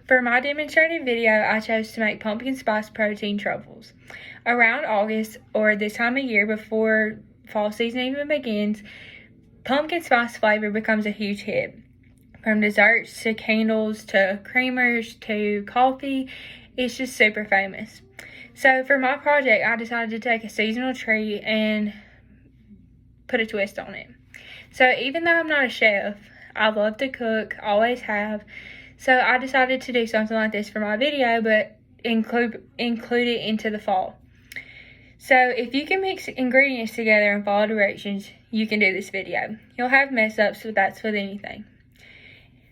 for my demonstrative video, I chose to make pumpkin spice protein truffles. Around August, or this time of year before fall season even begins, pumpkin spice flavor becomes a huge hit. From desserts to candles to creamers to coffee, it's just super famous. So for my project, I decided to take a seasonal tree and put a twist on it. So even though I'm not a chef, I love to cook, always have. So I decided to do something like this for my video, but include it into the fall. So if you can mix ingredients together and follow directions, you can do this video. You'll have mess ups, but that's with anything.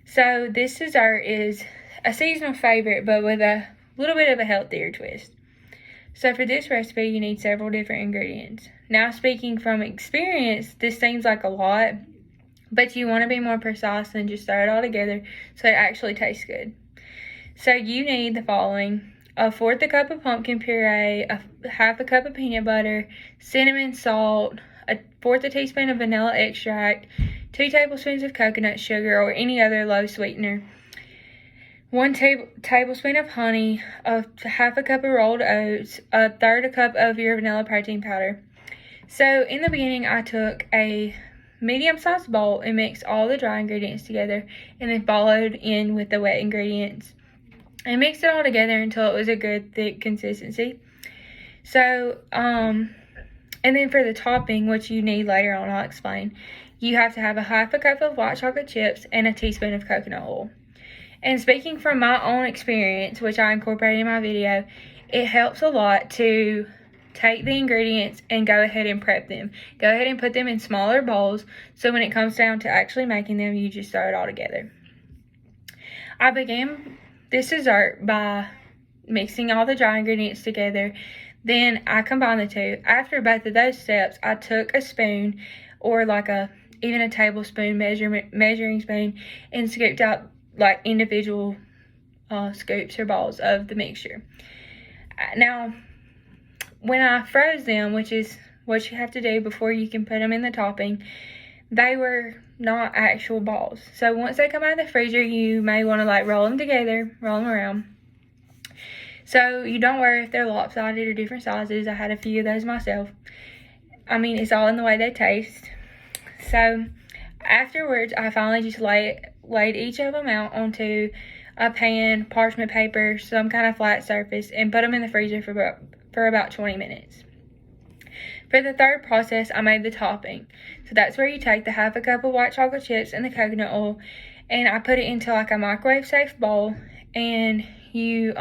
So this dessert is a seasonal favorite, but with a little bit of a healthier twist. So for this recipe, you need several different ingredients. Now, speaking from experience, this seems like a lot, but you want to be more precise than just throw it all together so it actually tastes good. So you need the following: a fourth a cup of pumpkin puree, half a cup of peanut butter, cinnamon, salt, a fourth a teaspoon of vanilla extract, 2 tablespoons of coconut sugar or any other low sweetener, 1 tablespoon of honey, half a cup of rolled oats, a third a cup of your vanilla protein powder. So in the beginning, I took a medium-sized bowl and mixed all the dry ingredients together, and then followed in with the wet ingredients and mixed it all together until it was a good thick consistency. So and then for the topping, which you need later on, I'll explain, you have to have a half a cup of white chocolate chips and a teaspoon of coconut oil. And speaking from my own experience, which I incorporated in my video, it helps a lot to take the ingredients and go ahead and prep them. Go ahead and put them in smaller bowls, so when it comes down to actually making them, you just throw it all together. I began this dessert by mixing all the dry ingredients together. Then I combined the two. After both of those steps, I took a spoon, or like even a tablespoon measuring spoon, and scooped out like individual scoops or balls of the mixture. Now, when I froze them, which is what you have to do before you can put them in the topping, they were not actual balls. So once they come out of the freezer, you may want to like roll them together, roll them around. So you don't worry if they're lopsided or different sizes. I had a few of those myself. I mean, it's all in the way they taste. So afterwards, I finally just laid each of them out onto a pan, parchment paper, some kind of flat surface, and put them in the freezer for about 20 minutes. For the third process, I made the topping. So that's where you take the half a cup of white chocolate chips and the coconut oil, and I put it into like a microwave safe bowl, and you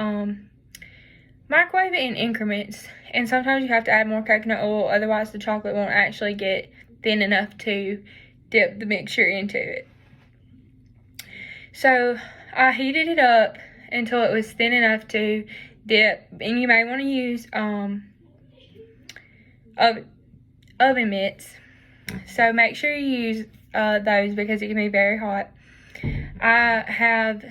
microwave it in increments. And sometimes you have to add more coconut oil, otherwise the chocolate won't actually get thin enough to dip the mixture into it. So I heated it up until it was thin enough to dip, and you may want to use oven mitts. So make sure you use those because it can be very hot. I have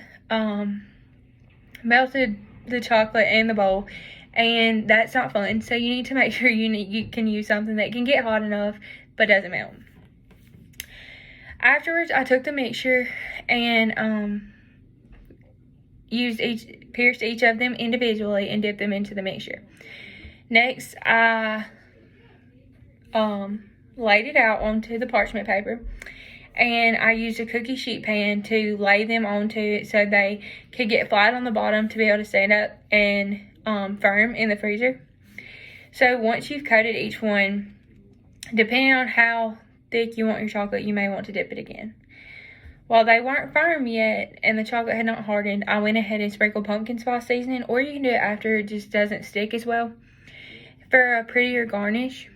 melted the chocolate in the bowl, and that's not fun. So you need to make sure you can use something that can get hot enough but doesn't melt. Afterwards, I took the mixture and pierced each of them individually and dipped them into the mixture. Next, I laid it out onto the parchment paper, and I used a cookie sheet pan to lay them onto it so they could get flat on the bottom to be able to stand up and firm in the freezer. So once you've coated each one, depending on how thick you want your chocolate, you may want to dip it again. While they weren't firm yet and the chocolate had not hardened, I went ahead and sprinkled pumpkin spice seasoning, or you can do it after it just doesn't stick as well for a prettier garnish.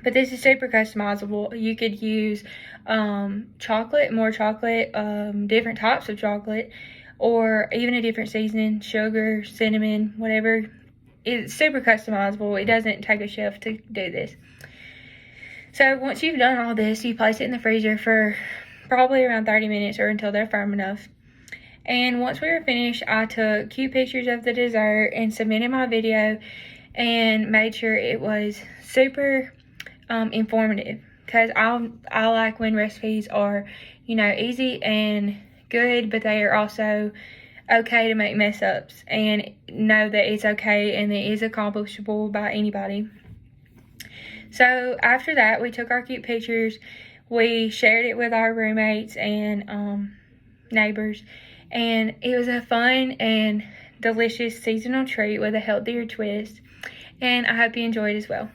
But this is super customizable. You could use more chocolate, different types of chocolate, or even a different seasoning, sugar, cinnamon, whatever. It's super customizable. It doesn't take a chef to do this. So once you've done all this, you place it in the freezer for probably around 30 minutes or until they're firm enough. And once we were finished, I took cute pictures of the dessert and submitted my video and made sure it was super informative, because I like when recipes are, easy and good, but they are also okay to make mess ups and know that it's okay and it is accomplishable by anybody. So after that, we took our cute pictures. We shared it with our roommates and neighbors, and it was a fun and delicious seasonal treat with a healthier twist, and I hope you enjoyed as well.